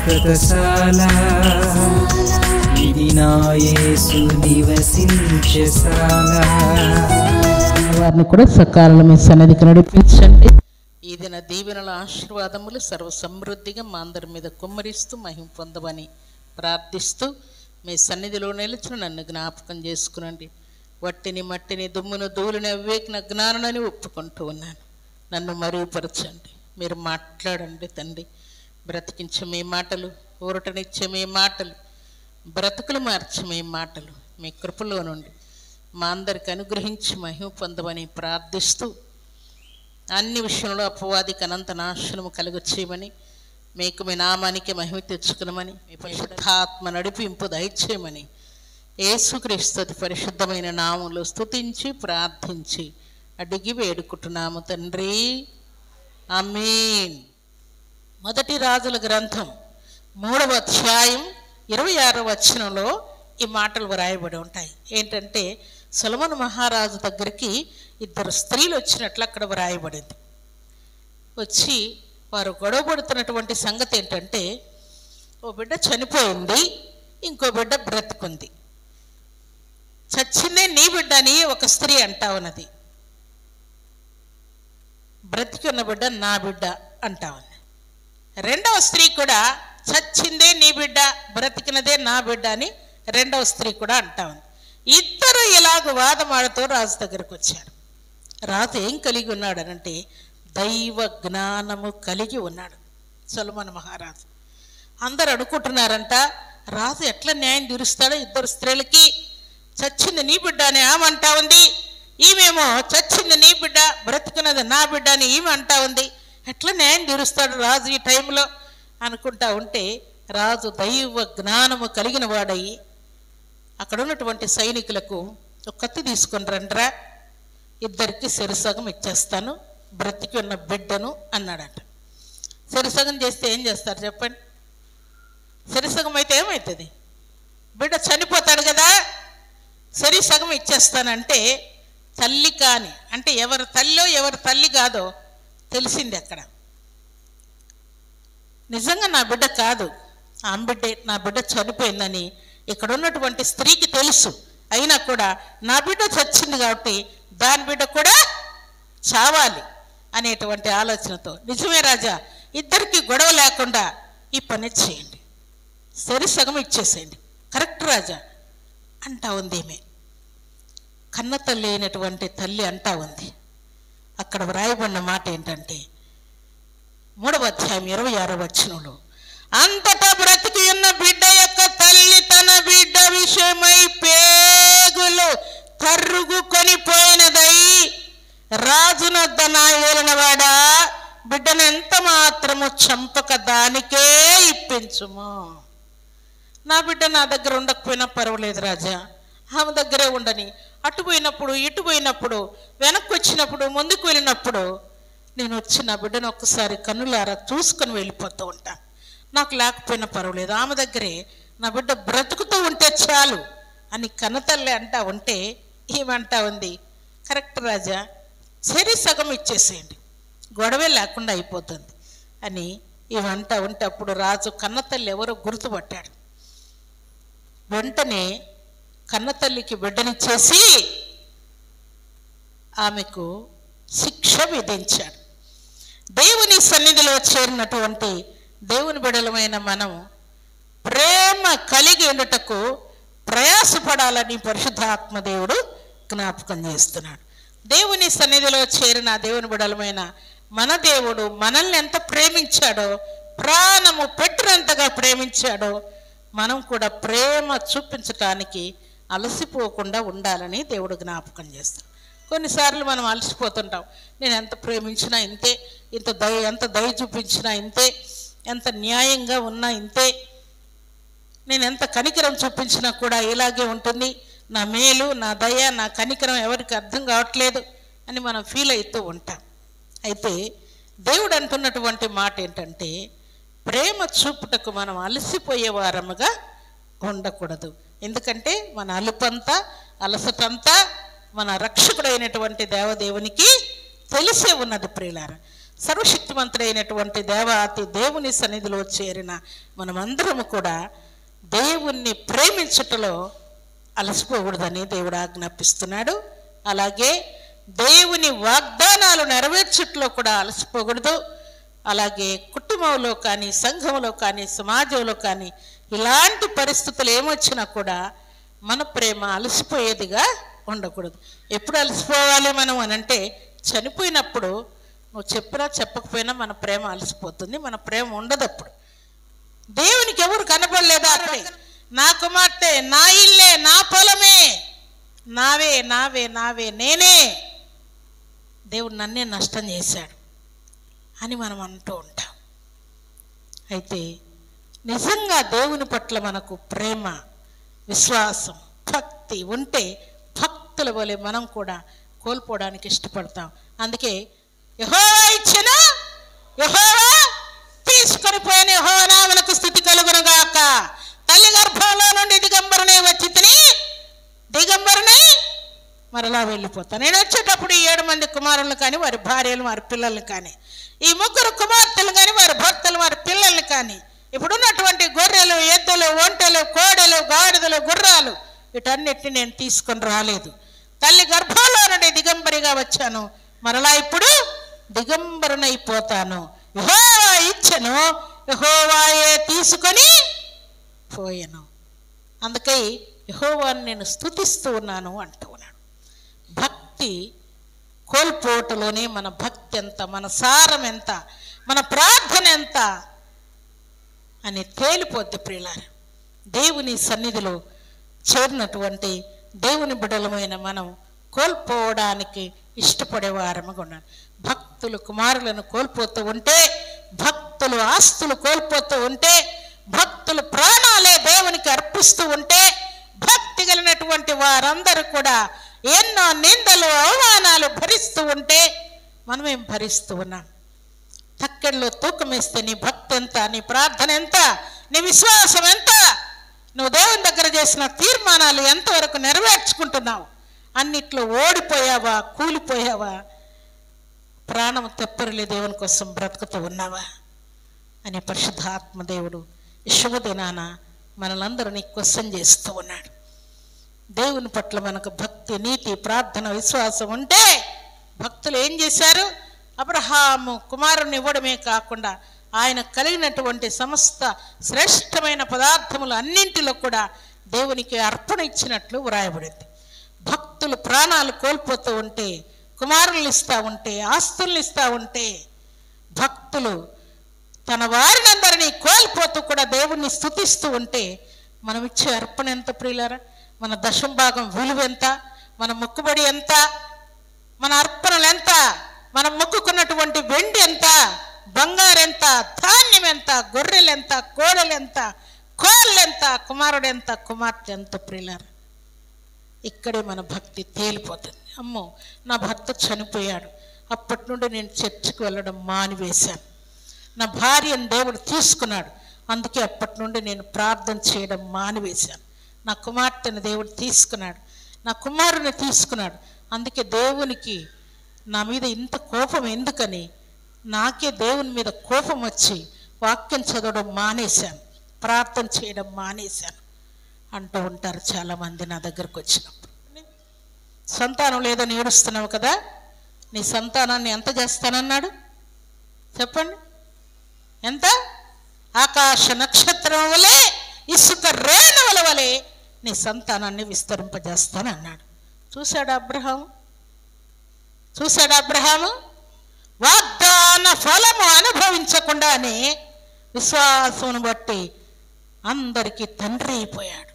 శాశ్వతశాల ఇది నా యేసు నివసించేశాల. వారిని కూడా సకాలంలో మీ సన్నిధికి నడిపించండి. ఈ దిన దీవెనల ఆశీర్వాదములు సర్వ సమృద్ధిగా మా అందరి మీద కుమ్మరిస్తూ మహిమ పొందమని ప్రార్థిస్తూ మీ సన్నిధిలో నిలిచిన నన్ను జ్ఞాపకం చేసుకునండి. వట్టిని మట్టిని దుమ్మును ధూళిని అవివేకిన జ్ఞానాన్ని ఒప్పుకుంటూ ఉన్నాను. నన్ను మరుగుపరచండి. మీరు మాట్లాడండి తండ్రి. బ్రతికించే మీ మాటలు, ఊరటనిచ్చే మీ మాటలు, బ్రతుకులు మార్చే మీ మాటలు మీ కృపలో నుండి మా అందరికి అనుగ్రహించి మహిమ పొందమని ప్రార్థిస్తూ అన్ని విషయంలో అపవాదికి అనంత నాశనము కలుగొచ్చేయమని, మీకు మీ నామానికి మహిమ తెచ్చుకునమని, మీ పరిశుద్ధాత్మ నడిపింపు దయచేయమని యేసుక్రీస్తు పరిశుద్ధమైన నామములో స్తుతించి ప్రార్థించి అడిగి వేడుకుంటున్నాము తండ్రి. ఆమేన్. మొదటి రాజుల గ్రంథం 3వ అధ్యాయం 26వ వచనంలో ఈ మాటలు వ్రాయబడి ఉంటాయి. ఏంటంటే సొలొమోను మహారాజు దగ్గరికి 2 స్త్రీలు వచ్చినట్లు అక్కడ వ్రాయబడింది. వచ్చి వారు గొడవ పడుతున్నటువంటి సంగతి ఏంటంటే, ఓ బిడ్డ చనిపోయింది, ఇంకో బిడ్డ బ్రతుకుంది. చచ్చిందే నీ బిడ్డ అని ఒక స్త్రీ అంటా ఉన్నది, బ్రతికున్న బిడ్డ నా బిడ్డ అంటా ఉంది. రెండవ స్త్రీ కూడా చచ్చిందే నీ బిడ్డ, బ్రతికినదే నా బిడ్డ అని రెండవ స్త్రీ కూడా అంటా ఉంది. ఇద్దరు ఇలాగ వాదమాడుతూ రాజు దగ్గరకు వచ్చారు. రాజు ఏం కలిగి ఉన్నాడనంటే దైవ జ్ఞానము కలిగి ఉన్నాడు సొలొమోను మహారాజు. అందరు అనుకుంటున్నారంట, రాజు ఎట్లా న్యాయం తీరుస్తాడో, 2 స్త్రీలకి చచ్చింది నీ బిడ్డ అని ఆమె అంటా ఉంది, ఈమెమో చచ్చింది నీ బిడ్డ బ్రతికినది నా బిడ్డ అని ఈమె అంటా ఉంది. ఎట్లా న్యాయం తీరుస్తాడు రాజు ఈ టైంలో అనుకుంటా ఉంటే, రాజు దైవ జ్ఞానము కలిగిన వాడయి అక్కడ ఉన్నటువంటి సైనికులకు ఒక కత్తి తీసుకొని రండ్రా, ఇద్దరికి చెరుసగం ఇచ్చేస్తాను, బ్రతికి ఉన్న బిడ్డను అన్నాడట. చెరుసగం చేస్తే ఏం చేస్తారు చెప్పండి? చెరుసగం అయితే ఏమవుతుంది? బిడ్డ చనిపోతాడు కదా. చెరుసగం ఇచ్చేస్తానంటే తల్లి కాని, అంటే ఎవరి తల్లో ఎవరి తల్లి కాదో తెలిసింది అక్కడ. నిజంగా నా బిడ్డ కాదు, ఆమె బిడ్డే, నా బిడ్డ చనిపోయిందని ఇక్కడ ఉన్నటువంటి స్త్రీకి తెలుసు. అయినా కూడా నా బిడ్డ చచ్చింది కాబట్టి దాని బిడ్డ కూడా చావాలి అనేటువంటి ఆలోచనతో, నిజమే రాజా, ఇద్దరికి గొడవ లేకుండా ఈ పని చేయండి, సగం ఇచ్చేసేయండి, కరెక్ట్ రాజా అంటా ఉంది. ఈమె కన్న తల్లి అయినటువంటి తల్లి అంటా ఉంది. అక్కడ వ్రాయబడిన మాట ఏంటంటే 3వ అధ్యాయం 26వ వచనంలో, అంతటా బ్రతికి ఉన్న బిడ్డ యొక్క తల్లి తన బిడ్డ విషయమై పేగులు తరుగుకొని పోయినదై రాజునొద్ద నా ఏలినవాడా, బిడ్డను ఎంత మాత్రము చంపక దానికే ఇప్పించుము. నా బిడ్డ నా దగ్గర ఉండకపోయినా పర్వాలేదు రాజా, ఆమె దగ్గరే ఉండని, అటు పోయినప్పుడు ఇటు పోయినప్పుడు వెనక్కి వచ్చినప్పుడు ముందుకు వెళ్ళినప్పుడు నేను వచ్చి నా బిడ్డను ఒక్కసారి కన్నులారా చూసుకొని వెళ్ళిపోతూ ఉంటాను, నాకు లేకపోయినా పర్వాలేదు, ఆమె దగ్గరే నా బిడ్డ బ్రతుకుతూ ఉంటే చాలు అని కన్నతల్లి అంటా ఉంటే ఏమంటా ఉంది, కరెక్ట్ రాజా, సగం ఇచ్చేసేయండి, గొడవే లేకుండా అయిపోతుంది అని ఏమంటా ఉంటే అప్పుడు రాజు కన్నతల్లి ఎవరో గుర్తుపట్టాడు. వెంటనే కన్నతల్లికి బిడ్డనిచ్చేసి ఆమెకు శిక్ష విధించాడు. దేవుని సన్నిధిలో చేరినటువంటి దేవుని బిడ్డలమైన మనం ప్రేమ కలిగి ఉండటకు ప్రయాసపడాలని పరిశుద్ధాత్మ దేవుడు జ్ఞాపకం చేస్తున్నాడు. దేవుని సన్నిధిలో చేరిన దేవుని బిడ్డలమైన మన దేవుడు మనల్ని ఎంత ప్రేమించాడో, ప్రాణము పెట్టినంతగా ప్రేమించాడో, మనం కూడా ప్రేమ చూపించటానికి అలసిపోకుండా ఉండాలని దేవుడు జ్ఞాపకం చేస్తాడు. కొన్నిసార్లు మనం అలసిపోతుంటాం, నేను ఎంత ప్రేమించినా ఇంతే, ఎంత దయ చూపించినా ఇంతే, ఎంత న్యాయంగా ఉన్నా ఇంతే, నేను ఎంత కనికరం చూపించినా కూడా ఇలాగే ఉంటుంది, నా మేలు నా దయ నా కనికరం ఎవరికి అర్థం కావట్లేదు అని మనం ఫీల్ అవుతూ ఉంటాం. అయితే దేవుడు అంటున్నటువంటి మాట ఏంటంటే, ప్రేమ చూపుటకు మనం అలసిపోయే వారముగా ఉండకూడదు. ఎందుకంటే మన అలుపంతా అలసటంతా మన రక్షకుడైనటువంటి దేవదేవునికి తెలిసే ఉన్నది ప్రియులారా. సర్వశక్తివంతుడైనటువంటి దేవాతి దేవుని సన్నిధిలో చేరిన మనమందరము కూడా దేవుణ్ణి ప్రేమించుటలో అలసిపోకూడదని దేవుడు ఆజ్ఞాపిస్తున్నాడు. అలాగే దేవుని వాగ్దానాలు నెరవేర్చుటలో కూడా అలసిపోకూడదు. అలాగే కుటుంబంలో కానీ, సంఘంలో కానీ, సమాజంలో కానీ ఇలాంటి పరిస్థితులు ఏమొచ్చినా కూడా మన ప్రేమ అలసిపోయేదిగా ఉండకూడదు. ఎప్పుడు అలసిపోవాలి మనం అనంటే, చనిపోయినప్పుడు నువ్వు చెప్పినా చెప్పకపోయినా మన ప్రేమ అలసిపోతుంది, మన ప్రేమ ఉండదు. అప్పుడు దేవునికి ఎవరు కనపడలేదా? అప్పుడే నా కుమార్తె, నా ఇల్లే, నా పొలమే, నావే నావే నావే, నేనే, దేవుడు నన్నే నష్టం చేశాడు అని మనం అంటూ ఉంటాం. అయితే నిజంగా దేవుని పట్ల మనకు ప్రేమ, విశ్వాసం, భక్తి ఉంటే భక్తుల వలె మనం కూడా కోల్పోవడానికి ఇష్టపడతాం. అందుకే యెహోవా ఇచ్చిన, యెహోవా తీసుకొని పోయిన, యెహోవా నామమునకు స్తుతి కలుగునుగాక. తల్లి గర్భంలో నుండి దిగంబరునే వచ్చి తిని దిగంబరునే మరలా వెళ్ళిపోతాను. నేను వచ్చేటప్పుడు 7 మంది కుమారులు కానీ, వారి భార్యలు, వారి పిల్లల్ని కానీ, ఈ 3 కుమార్తెలు కానీ, వారి భర్తలు, వారి పిల్లల్ని కానీ, ఇప్పుడున్నటువంటి గొర్రెలు, ఎద్దులు, ఒంటెలు, కోడెలు, గాడిదలు, గుర్రాలు వీటన్నిటిని నేను తీసుకొని రాలేదు. తల్లి గర్భంలో నుండి దిగంబరిగా వచ్చాను, మరలా ఇప్పుడు దిగంబరునైపోతాను. యెహోవా ఇచ్చెను, యెహోవాయే తీసుకొని పోయెను. అందుకే యెహోవాను నేను స్తుతిస్తూ ఉన్నాను అంటూ ఉన్నాడు. భక్తి కోల్పోవటంలోనే మన భక్తి ఎంత, మన సారం ఎంత, మన ప్రార్థన ఎంత అని తేలిపోద్ది ప్రియులారా. దేవుని సన్నిధిలో చేరినటువంటి దేవుని బిడ్డలమైన మనం కోల్పోవడానికి ఇష్టపడేవారముగా ఉన్నాడు. భక్తులు కుమారులను కోల్పోతూ ఉంటే, భక్తులు ఆస్తులు కోల్పోతూ ఉంటే, భక్తులు ప్రాణాలే దేవునికి అర్పిస్తూ ఉంటే, భక్తి కలిగినటువంటి వారందరూ కూడా ఎన్నో నిందలు, అవమానాలు భరిస్తూ ఉంటే మనమేం భరిస్తూ ఉన్నాం? తక్కెడలో తూకం వేస్తే నీ భక్తి ఎంత, నీ ప్రార్థన ఎంత, నీ విశ్వాసం ఎంత, నువ్వు దేవుని దగ్గర చేసిన తీర్మానాలు ఎంతవరకు నెరవేర్చుకుంటున్నావు? అన్నిట్లో ఓడిపోయావా, కూలిపోయావా, ప్రాణం తెప్పరిలే దేవుని కోసం బ్రతుకుతూ ఉన్నావా అని పరిశుద్ధాత్మ దేవుడు ఈ శుభదినాన మనలందరినీ క్వశ్చన్ చేస్తూ ఉన్నాడు. దేవుని పట్ల మనకు భక్తి, నీతి, ప్రార్థన, విశ్వాసం ఉంటే భక్తులు ఏం చేశారు? అబ్రహాము కుమారుని ఇవ్వడమే కాకుండా ఆయన కలిగినటువంటి సమస్త శ్రేష్టమైన పదార్థములు అన్నింటిలో కూడా దేవునికి అర్పణ ఇచ్చినట్లు వ్రాయబడింది. భక్తులు ప్రాణాలు కోల్పోతూ ఉంటే, కుమారులు ఇస్తూ ఉంటే, ఆస్తుల్ని ఇస్తూ ఉంటే, భక్తులు తన వారినందరినీ కోల్పోతూ కూడా దేవుణ్ణి స్తుతిస్తూ ఉంటే మనం ఇచ్చే అర్పణ ఎంత ప్రియులారా? మన దశంభాగం విలువ ఎంత, మన మొక్కుబడి ఎంత, మన అర్పణలు ఎంత, మనం మొక్కుకున్నటువంటి వెండి ఎంత, బంగారు ఎంత, ధాన్యం ఎంత, గొర్రెలు ఎంత, కోడలు ఎంత, కోళ్ళు ఎంత, కుమారుడు ఎంత, కుమార్తె ఎంత ప్రియులారా? ఇక్కడే మన భక్తి తేలిపోతుంది. అమ్మో, నా భర్త చనిపోయాడు, అప్పటి నుండి నేను చర్చికి వెళ్ళడం మానివేశాను. నా భార్యను దేవుడు తీసుకున్నాడు, అందుకే అప్పటి నుండి నేను ప్రార్థన చేయడం మానివేశాను. నా కుమార్తెను దేవుడు తీసుకున్నాడు, నా కుమారుని తీసుకున్నాడు, అందుకే దేవునికి నా మీద ఇంత కోపం ఎందుకని నాకే దేవుని మీద కోపం వచ్చి వాక్యం చదవడం మానేశాను, ప్రార్థన చేయడం మానేశాను అంటూ ఉంటారు చాలామంది నా దగ్గరకు వచ్చినప్పుడు. సంతానం లేదని ఏడుస్తున్నావు కదా, నీ సంతానాన్ని ఎంత చేస్తానన్నాడు చెప్పండి? ఎంత? ఆకాశ నక్షత్రం వలె, ఇసుక రేణువుల వలె నీ సంతానాన్ని విస్తరింపజేస్తానన్నాడు. చూశాడు అబ్రహాము? చూశాడు అబ్రహాము? వాగ్దాన ఫలము అనుభవించకుండానే విశ్వాసమును బట్టి అందరికీ తండ్రి అయిపోయాడు.